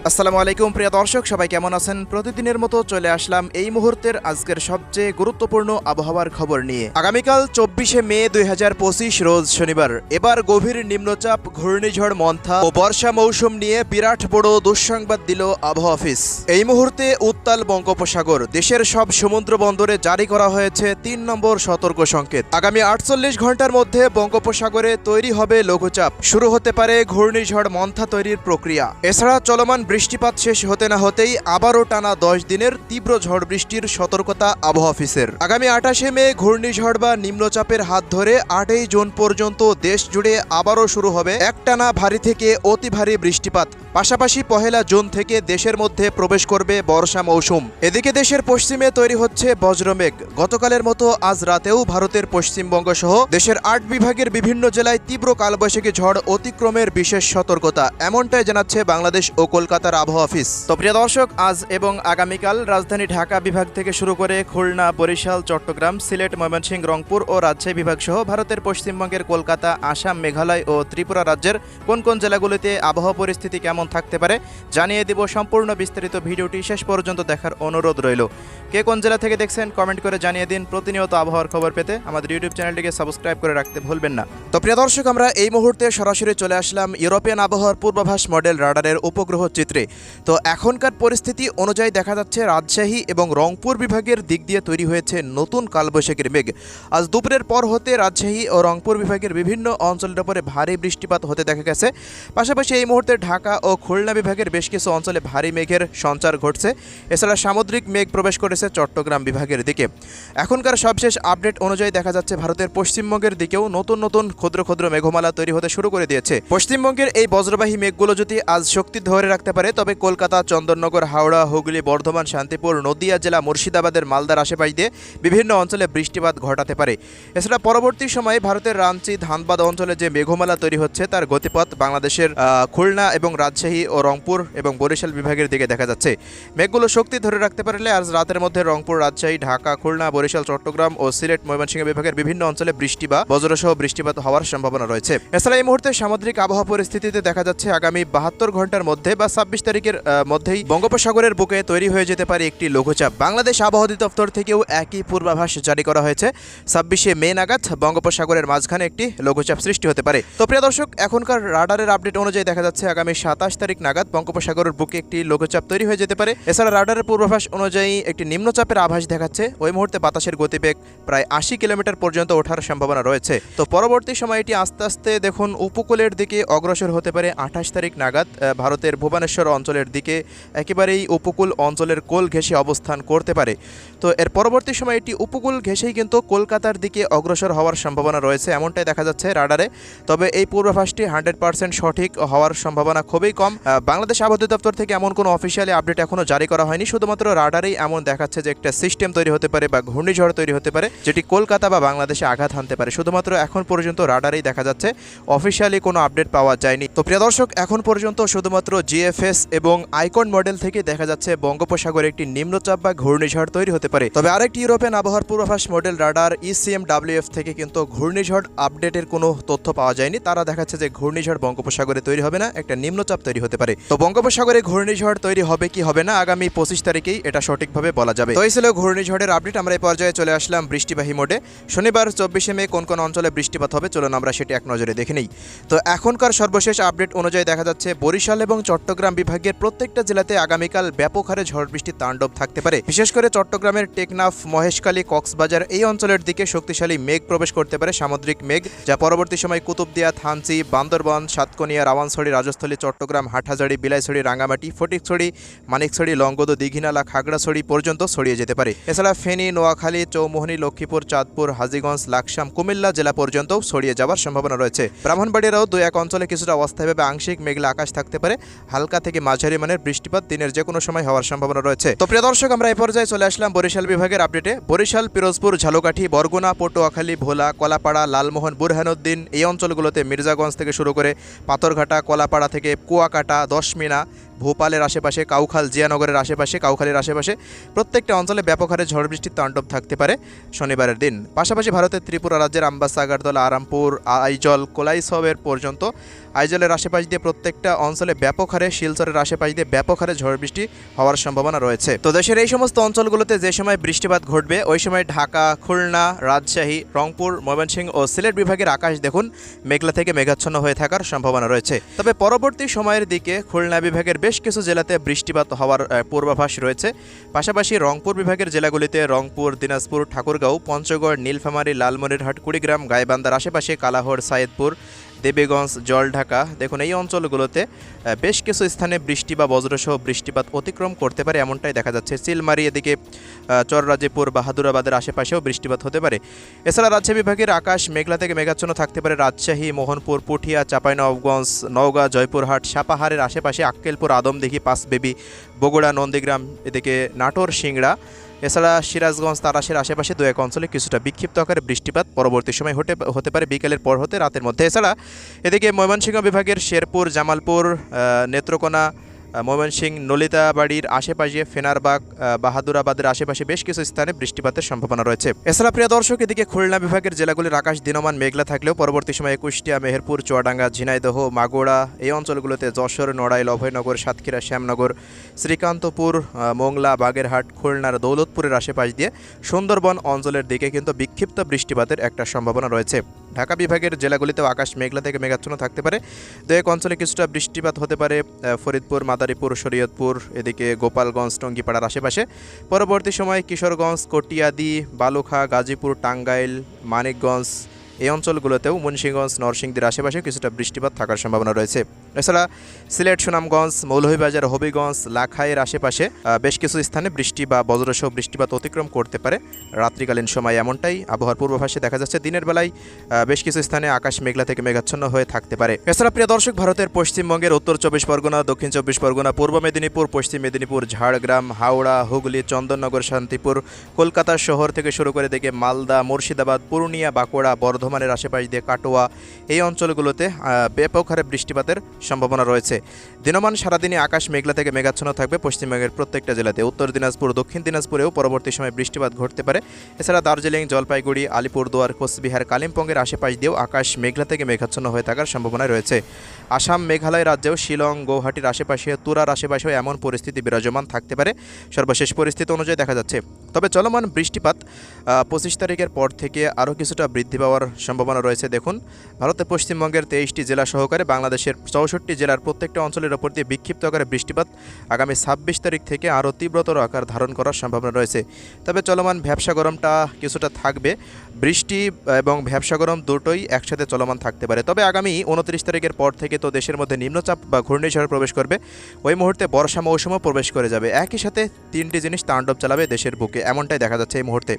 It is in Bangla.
আসসালামু আলাইকুম প্রিয় দর্শক, সবাই কেমন আছেন? প্রতিদিনের মতো চলে আসলাম এই মুহূর্তের আজকের সবচেয়ে গুরুত্বপূর্ণ আবহাওয়ার খবর নিয়ে। আগামীকাল 24শে মে 2025 রোজ শনিবার এবার গভীর নিম্নচাপ, ঘূর্ণিঝড় মন্থা ও বর্ষা মৌসুম নিয়ে বিরাট বড় দুঃসংবাদ দিল আবহাওয়া অফিস। এই মুহূর্তে উত্তাল বঙ্গোপসাগর, দেশের সব সমুদ্র বন্দরে জারি করা হয়েছে 3 নম্বর সতর্ক সংকেত। আগামী 48 ঘন্টার মধ্যে বঙ্গোপসাগরে তৈরি হবে লঘুচাপ, শুরু হতে পারে ঘূর্ণিঝড় মন্থা তৈরির প্রক্রিয়া। এছাড়া চলমান বৃষ্টিপাত শেষ হতে না হতেই আবারও টানা 10 দিনের তীব্র ঝড় বৃষ্টির সতর্কতা আবহাওয়া অফিসের। আগামী 28শে মে ঘূর্ণিঝড় বা নিম্নচাপের হাত ধরে 8ই জুন পর্যন্ত দেশ জুড়ে আবারও শুরু হবে একটানা ভারী থেকে অতি ভারী বৃষ্টিপাত। পাশাপাশি 1 জুন থেকে দেশের মধ্যে প্রবেশ করবে বর্ষা মৌসুম। এদিকে দেশের পশ্চিমে তৈরি হচ্ছে বজ্রমেঘ। গতকালের মতো আজ রাতেও ভারতের পশ্চিমবঙ্গ সহ দেশের 8 বিভাগের বিভিন্ন জেলায় তীব্র কালবৈশাখী ঝড় অতিক্রমের বিশেষ সতর্কতা, এমনটাই জানাচ্ছে বাংলাদেশ ও কলকাতার আবহাওয়া অফিস। তো প্রিয় দর্শক, আজ এবং আগামীকাল রাজধানী ঢাকা বিভাগ থেকে শুরু করে খুলনা, বরিশাল, চট্টগ্রাম, সিলেট, ময়মনসিংহ, রংপুর ও রাজশাহী বিভাগ সহ ভারতের পশ্চিমবঙ্গের কলকাতা, আসাম, মেঘালয় ও ত্রিপুরা রাজ্যের কোন কোন জেলাগুলিতে আবহাওয়া পরিস্থিতি কেমন থাকতে পারে জানিয়ে দেব। সম্পূর্ণ বিস্তারিত ভিডিওটি শেষ পর্যন্ত দেখার অনুরোধ রইল। কে কোন জেলা থেকে দেখছেন কমেন্ট করে জানিয়ে দিন। প্রতিনিয়ত আবহাওয়ার খবর পেতে আমাদের ইউটিউব চ্যানেলটিকে সাবস্ক্রাইব করে রাখতে ভুলবেন না। তো প্রিয় দর্শক, আমরা এই মুহূর্তে সরাসরি চলে আসলাম ইউরোপিয়ান আবহাওয়ার পূর্বাভাস মডেল রাডারের উপগ্রহ চিত্রে। তো এখনকার পরিস্থিতি অনুযায়ী দেখা যাচ্ছে রাজশাহী এবং রংপুর বিভাগের দিক দিয়ে তৈরি হয়েছে নতুন কালবৈশাখীর মেঘ। আজ দুপুরের পর হতে রাজশাহী ও রংপুর বিভাগের বিভিন্ন অঞ্চলের উপরে ভারী বৃষ্টিপাত হতে দেখা গেছে। পাশাপাশি এই মুহূর্তে ঢাকা ও খুলনা বিভাগের বেশ কিছু অঞ্চলে ভারী মেঘের সঞ্চার ঘটছে। এছাড়া সামুদ্রিক মেঘ প্রবেশ করেছে চট্টগ্রাম বিভাগের দিকে। এখনকার সবশেষ আপডেট অনুযায়ী দেখা যাচ্ছে ভারতের পশ্চিমবঙ্গের দিকেও নতুন নতুন ক্ষুদ্র ক্ষুদ্র মেঘমালা তৈরি হতে শুরু করে দিয়েছে। পশ্চিমবঙ্গের এই বজ্রবাহী মেঘগুলো যদি আজ শক্তি ধরে রাখতে পারে তবে কলকাতা, চন্দননগর, হাওড়া, হুগলি, বর্ধমান, শান্তিপুর, নদিয়া জেলা, মুর্শিদাবাদের মালদার আশেপাশ দিয়ে বিভিন্ন অঞ্চলে বৃষ্টিপাত ঘটাতে পারে। এছাড়া পরবর্তী সময়ে ভারতের রাঞ্চি, ধানবাদ অঞ্চলে যে মেঘমালা তৈরি হচ্ছে তার গতিপথ বাংলাদেশের খুলনা এবং রাজশাহী ও রংপুর এবং বরিশাল বিভাগের দিকে দেখা যাচ্ছে। মেঘগুলো শক্তি ধরে রাখতে পারলে আজ রাতের মধ্যে রংপুর, রাজশাহী, ঢাকা, খুলনা, বরিশাল, চট্টগ্রাম ও সিলেট, ময়মনসিংহ বিভাগের বিভিন্ন অঞ্চলে বৃষ্টি বা বজ্রসহ বৃষ্টিপাত হওয়ার সম্ভাবনা রয়েছে। এছাড়া এই মুহূর্তে সামুদ্রিক আবহাওয়া পরিস্থিতিতে দেখা যাচ্ছে আগামী 72 ঘন্টার মধ্যে বা 26 তারিখের মধ্যেই বঙ্গোপসাগরের বুকে তৈরি হয়ে যেতে পারে একটি লঘুচাপ। বাংলাদেশ আবহাওয়া অধিদপ্তর থেকেও একই পূর্বাভাস জারি করা হয়েছে। 26শে মে নাগাদ বঙ্গোপসাগরের মাঝখানে একটি লঘুচাপ সৃষ্টি হতে পারে। তো প্রিয় দর্শক, এখনকার রাডারের আপডেট অনুযায়ী দেখা যাচ্ছে আগামী 27 তারিখ নাগাদ বঙ্গোপসাগরের বুকে একটি লঘুচাপ তৈরি হয়ে যেতে পারে। এছাড়া রাডারের পূর্বাভাস অনুযায়ী একটি নিম্নচাপের আভাস দেখাচ্ছে। ওই মুহূর্তে বাতাসের গতিবেগ প্রায় 80 কিলোমিটার পর্যন্ত ওঠার সম্ভাবনা রয়েছে। তো পরবর্তী সময় এটি আস্তে আস্তে দেখুন উপকূলের দিকে অগ্রসর হতে পারে 28 তারিখ নাগাদ ভারতের ভুবনেশ্বর অঞ্চলের দিকে, একেবারেই উপকূল অঞ্চলের কোল ঘেঁষে অবস্থান করতে পারে। তো এর পরবর্তী সময় এটি উপকূল ঘেঁষেই কিন্তু কলকাতার দিকে অগ্রসর হওয়ার সম্ভাবনা রয়েছে, এমনটাই দেখা যাচ্ছে রাডারে। তবে এই পূর্বাভাসটি 100% সঠিক হওয়ার সম্ভাবনা খুবই কম। বাংলাদেশ আবহাওয়া অধিদপ্তর থেকে এমন কোনো অফিসিয়ালি আপডেট এখনো জারি করা হয়নি। শুধুমাত্র রাডারেই এমন দেখাচ্ছে যে একটা সিস্টেম তৈরি হতে পারে বা ঘূর্ণিঝড় তৈরি হতে পারে যেটি কলকাতা বা বাংলাদেশে আঘাত হানতে পারে। শুধুমাত্র এখন পর্যন্ত রাডারেই দেখা যাচ্ছে, অফিসিয়ালি কোনো আপডেট পাওয়া যায়নি। তো প্রিয় দর্শক, এখন পর্যন্ত শুধুমাত্র জিএফএস এবং আইকন মডেল থেকে দেখা যাচ্ছে বঙ্গোপসাগরে একটি নিম্নচাপ বা ঘূর্ণিঝড় তৈরি হতে পারে। তবে আরেকটি ইউরোপিয়ান আবহাওয়ার পূর্বাভাস মডেল রাডার ECMWF থেকে কিন্তু ঘূর্ণিঝড় আপডেটের কোনো তথ্য পাওয়া যায়নি। তারা দেখাচ্ছে যে ঘূর্ণিঝড় বঙ্গোপসাগরে তৈরি হবে না, একটা নিম্নচাপ তৈরি হতে পারে। তো বঙ্গোপসাগরে ঘূর্ণিঝড় তৈরি হবে কি হবে না আগামী 25 তারিখেই এটা সঠিকভাবে বলা যাবে। তো এই ছিল ঘূর্ণিঝড়ের আপডেট। আমরা এই পর্যায়ে চলে আসলাম বৃষ্টিবাহী মোডে। শনিবার 24শে মে কোন কোন অঞ্চলে বৃষ্টিপাত হবে চলুন আমরা সেটি এক নজরে দেখে নিই। তো এখনকার সর্বশেষ আপডেট অনুযায়ী দেখা যাচ্ছে বরিশাল এবং চট্টগ্রাম বিভাগের প্রত্যেকটা জেলাতে আগামীকাল ব্যাপক হারে ঝড় বৃষ্টির তাণ্ডব থাকতে পারে। বিশেষ করে চট্টগ্রামের টেকনাফ, মহেশখালী, কক্সবাজার এই অঞ্চলের দিকে শক্তিশালী মেঘ প্রবেশ করতে পারে, সামুদ্রিক মেঘ, যা পরবর্তী সময় কুতুবদিয়া, থানচি, বান্দরবান, সাতকনিয়া, রাওয়ানছড়ি, রাজস্থলী, চট্টগ্রাম, হাটহাজারী, বিলাইছড়ি, রাঙ্গামাটি, ফটিকছড়ি, মানিকছড়ি, লংগদু, দীঘিনালা, খাগড়াছড়ি পর্যন্ত ছড়িয়ে যেতে পারে। এছাড়া ফেনী, নোয়াখালী, চৌমোহনী, লক্ষ্মীপুর, চাঁদপুর, হাজীগঞ্জ, লাকসাম, কুমিল্লা জেলা পর্যন্তও ছড়িয়ে যাওয়ার সম্ভাবনা রয়েছে। ব্রাহ্মণবাড়িয়ারও 2-1 অঞ্চলে কিছুটা অস্থায়ীভাবে আংশিক মেঘলা আকাশ থাকতে পারে। হালকা থেকে মাঝারি মানের বৃষ্টিপাত দিনের যে কোনো সময় হওয়ার সম্ভাবনা রয়েছে। তো প্রিয় দর্শক, আমরা এই পর্যায়ে চলে আসলাম বরিশাল বিভাগের আপডেটে। বরিশাল, পিরোজপুর, ঝালকাঠি, বরগুনা, পটুয়াখালী, ভোলা, কলাপাড়া, লালমোহন, বুরহানুদ্দিন এই অঞ্চলগুলোতে মির্জাগঞ্জ থেকে শুরু করে পাথরঘাটা, কলাপাড়া থেকে কুয়াকাটা, দশমিনা, ভোপালের আশেপাশে, কাউখাল জিয়ানগরের আশেপাশে, কাউখালীর আশেপাশে প্রত্যেকটা অঞ্চলে ব্যাপক হারে ঝড় বৃষ্টির তাণ্ডব থাকতে পারে শনিবারের দিন। পাশাপাশি ভারতের ত্রিপুরা রাজ্যের আমবাসা, আগরতলা, আরামপুর, আইজল, কোলাইসবের পর্যন্ত আইজলের আশেপাশ দিয়ে প্রত্যেকটা অঞ্চলে ব্যাপক হারে, শিলচরের আশেপাশ দিয়ে ব্যাপক হারে ঝড় বৃষ্টি হওয়ার সম্ভাবনা রয়েছে। তো দেশের এই সমস্ত অঞ্চলগুলোতে যে সময় বৃষ্টিপাত ঘটবে ওই সময় ঢাকা, খুলনা, রাজশাহী, রংপুর, ময়মনসিংহ ও সিলেট বিভাগের আকাশ দেখুন মেঘলা থেকে মেঘাচ্ছন্ন হয়ে থাকার সম্ভাবনা রয়েছে। তবে পরবর্তী সময়ের দিকে খুলনা বিভাগের বেশ কিছু জেলাতে বৃষ্টিপাত হওয়ার পূর্বাভাস রয়েছে। পাশাপাশি রংপুর বিভাগের জেলাগুলিতে রংপুর, দিনাজপুর, ঠাকুরগাঁও, পঞ্চগড়, নীলফামারী, লালমনিরহাট, কুড়িগ্রাম, গাইবান্ধার আশেপাশে, কালাহর, সাইদপুর, দেবীগঞ্জ, জলঢাকা দেখুন এই অঞ্চলগুলোতে বেশ কিছু স্থানে বৃষ্টি বা বজ্রসহ বৃষ্টিপাত অতিক্রম করতে পারে এমনটাই দেখা যাচ্ছে। চিলমারি, এদিকে চররাজীপুর, বাহাদুরাবাদের আশেপাশেও বৃষ্টিপাত হতে পারে। এছাড়া রাজশাহী বিভাগের আকাশ মেঘলা থেকে মেঘাচ্ছন্ন থাকতে পারে রাজশাহী, মোহনপুর, পুঠিয়া, চাঁপাইনবাবগঞ্জ, নওগাঁ, জয়পুরহাট, সাপাহারের আশেপাশে, আক্কেলপুর, আদমদিঘি, পাঁচবেবি, বগুড়া, নন্দীগ্রাম, এদিকে নাটোর, সিংড়া। এছাড়া সিরাজগঞ্জ, তারাশের আশেপাশে দু এক অঞ্চলে কিছুটা বিক্ষিপ্ত আকারে বৃষ্টিপাত পরবর্তী সময় হতে পারে বিকেলের পর হতে রাতের মধ্যে। এছাড়া এদিকে ময়মনসিংহ বিভাগের শেরপুর, জামালপুর, নেত্রকোনা, ময়মনসিংহ, নলিতাবাড়ির আশেপাশে, ফেনারবাগ, বাহাদুরাবাদের আশেপাশে বেশ কিছু স্থানে বৃষ্টিপাতের সম্ভাবনা রয়েছে। এছাড়া প্রিয় দর্শক, এদিকে খুলনা বিভাগের জেলাগুলির আকাশ দিনমান মেঘলা থাকলেও পরবর্তী সময়ে কুষ্টিয়া, মেহেরপুর, চুয়াডাঙ্গা, ঝিনাইদহ, মাগুরা এই অঞ্চলগুলোতে যশোর, নড়াইল, অভয়নগর, সাতক্ষীরা, শ্যামনগর, শ্রীকান্তপুর, মোংলা, বাগেরহাট, খুলনার দৌলতপুরের আশেপাশ দিয়ে সুন্দরবন অঞ্চলের দিকে কিন্তু বিক্ষিপ্ত বৃষ্টিপাতের একটা সম্ভাবনা রয়েছে। ঢাকা বিভাগের জেলাগুলিতেও আকাশ মেঘলা থেকে মেঘাচ্ছন্ন থাকতে পারে। দু এক অঞ্চলে কিছুটা বৃষ্টিপাত হতে পারে ফরিদপুর, মাদারীপুর, শরীয়তপুর, এদিকে গোপালগঞ্জ, টঙ্গীপাড়ার আশেপাশে। পরবর্তী সময় কিশোরগঞ্জ, কটিয়াদি, বালুখা, গাজীপুর, টাঙ্গাইল, মানিকগঞ্জ এই অঞ্চলগুলোতেও, মুন্সিগঞ্জ, নরসিংদীর আশেপাশে কিছুটা বৃষ্টিপাত থাকার সম্ভাবনা রয়েছে। এছাড়া সিলেট, সুনামগঞ্জ, মৌলভীবাজার, হবিগঞ্জ, লাখাইয়ের আশেপাশে বেশ কিছু স্থানে বৃষ্টি বা বজ্রসহ বৃষ্টিপাত অতিক্রম করতে পারে রাত্রিকালীন সময় এমনটাই আবহাওয়ার পূর্বাভাসে দেখা যাচ্ছে। দিনের বেলায় বেশ কিছু স্থানে আকাশ মেঘলা থেকে মেঘাচ্ছন্ন হয়ে থাকতে পারে। এছাড়া প্রিয় দর্শক, ভারতের পশ্চিমবঙ্গের উত্তর 24 পরগনা, দক্ষিণ 24 পরগনা, পূর্ব মেদিনীপুর, পশ্চিম মেদিনীপুর, ঝাড়গ্রাম, হাওড়া, হুগলি, চন্দননগর, শান্তিপুর, কলকাতা শহর থেকে শুরু করে দিকে মালদা, মুর্শিদাবাদ, পূর্ণিয়া, বাঁকুড়া, বর্ধমানের আশেপাশ দিয়ে কাটোয়া এই অঞ্চলগুলোতে ব্যাপক হারে বৃষ্টিপাতের সম্ভাবনা রয়েছে। দিনমান সারাদিনে আকাশ মেঘলা থেকে মেঘাচ্ছন্ন থাকবে পশ্চিমবঙ্গের প্রত্যেকটা জেলাতে। উত্তর দিনাজপুর, দক্ষিণ দিনাজপুরেও পরবর্তী সময়ে বৃষ্টিপাত ঘটতে পারে। এছাড়া দার্জিলিং, জলপাইগুড়ি, আলিপুরদুয়ার, কোচবিহার, কালিম্পংয়ের আশেপাশ দিয়েও আকাশ মেঘলা থেকে মেঘাচ্ছন্ন হয়ে থাকার সম্ভাবনা রয়েছে। আসাম, মেঘালয় রাজ্যেও শিলং, গৌহাটির আশেপাশে, তুরার আশেপাশেও এমন পরিস্থিতি বিরাজমান থাকতে পারে সর্বশেষ পরিস্থিতি অনুযায়ী দেখা যাচ্ছে। তবে চলমান বৃষ্টিপাত 25 তারিখের পর থেকে আরও কিছুটা বৃদ্ধি পাওয়ার সম্ভাবনা রয়েছে। দেখুন, ভারতের পশ্চিমবঙ্গের 23টি জেলা সহকারে বাংলাদেশের 64টি জেলার প্রত্যেকটা অঞ্চলের ওপর দিয়ে বিক্ষিপ্ত আকারে বৃষ্টিপাত আগামী 26 তারিখ থেকে আরও তীব্রতর আকার ধারণ করার সম্ভাবনা রয়েছে। তবে চলমান ভ্যাবসা গরমটা কিছুটা থাকবে, বৃষ্টি এবং ভ্যাবসা গরম দুটোই একসাথে চলমান থাকতে পারে। তবে আগামী 29 তারিখের পর থেকে তো দেশের মধ্যে নিম্নচাপ বা ঘূর্ণিঝড় প্রবেশ করবে, ওই মুহূর্তে বর্ষা মৌসুমও প্রবেশ করে যাবে। একই সাথে তিনটি জিনিস তাণ্ডব চালাবে দেশের বুকে, এমনটাই দেখা যাচ্ছে এই মুহূর্তে।